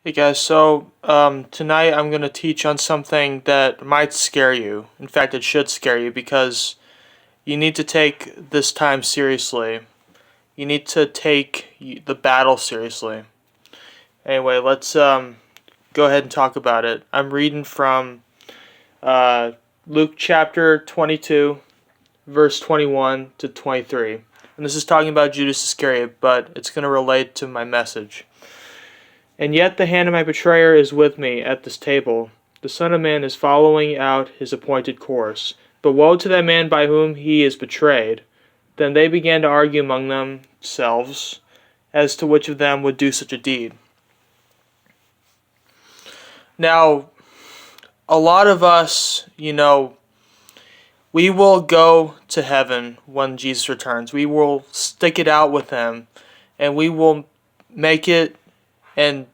Hey guys, tonight I'm going to teach on something that might scare you. In fact, it should scare you because you need to take this time seriously. You need to take the battle seriously. Anyway, let's go ahead and talk about it. I'm reading from Luke chapter 22, verse 21 to 23. And this is talking about Judas Iscariot, but it's going to relate to my message. And yet the hand of my betrayer is with me at this table. The Son of Man is following out his appointed course. But woe to that man by whom he is betrayed. Then they began to argue among themselves as to which of them would do such a deed. Now, a lot of us, we will go to heaven when Jesus returns. We will stick it out with him, and we will make it and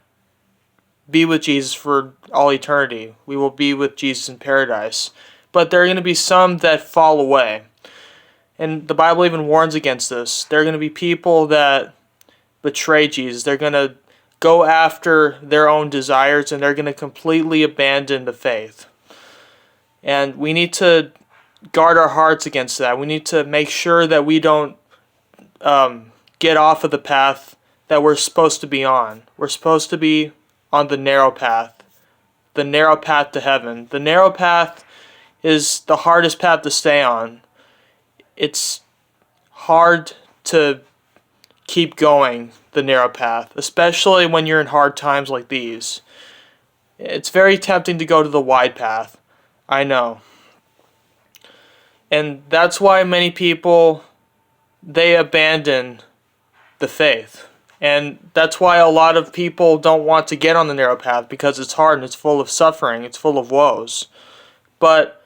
be with Jesus for all eternity. We will be with Jesus in paradise. But there are going to be some that fall away. And the Bible even warns against this. There are going to be people that betray Jesus. They're going to go after their own desires, and they're going to completely abandon the faith. And we need to guard our hearts against that. We need to make sure that we don't get off of the path that we're supposed to be on. We're supposed to be on the narrow path to heaven. The narrow path is the hardest path to stay on. It's hard to keep going the narrow path, especially when you're in hard times like these. It's very tempting to go to the wide path. I know. And that's why many people, they abandon the faith. And that's why a lot of people don't want to get on the narrow path, because it's hard and it's full of suffering, it's full of woes. But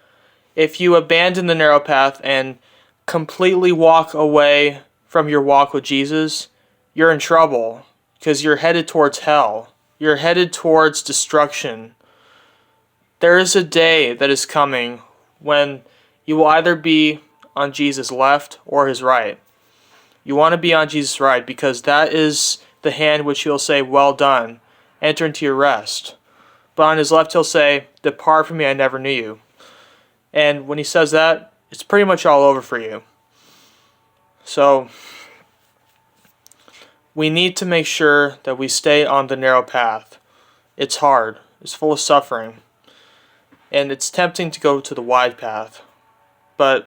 if you abandon the narrow path and completely walk away from your walk with Jesus, you're in trouble, because you're headed towards hell. You're headed towards destruction. There is a day that is coming when you will either be on Jesus' left or his right. You want to be on Jesus' right, because that is the hand which he'll say, "Well done, enter into your rest." But on his left he'll say, "Depart from me, I never knew you." And when he says that, it's pretty much all over for you. So we need to make sure that we stay on the narrow path. It's hard. It's full of suffering. And it's tempting to go to the wide path. But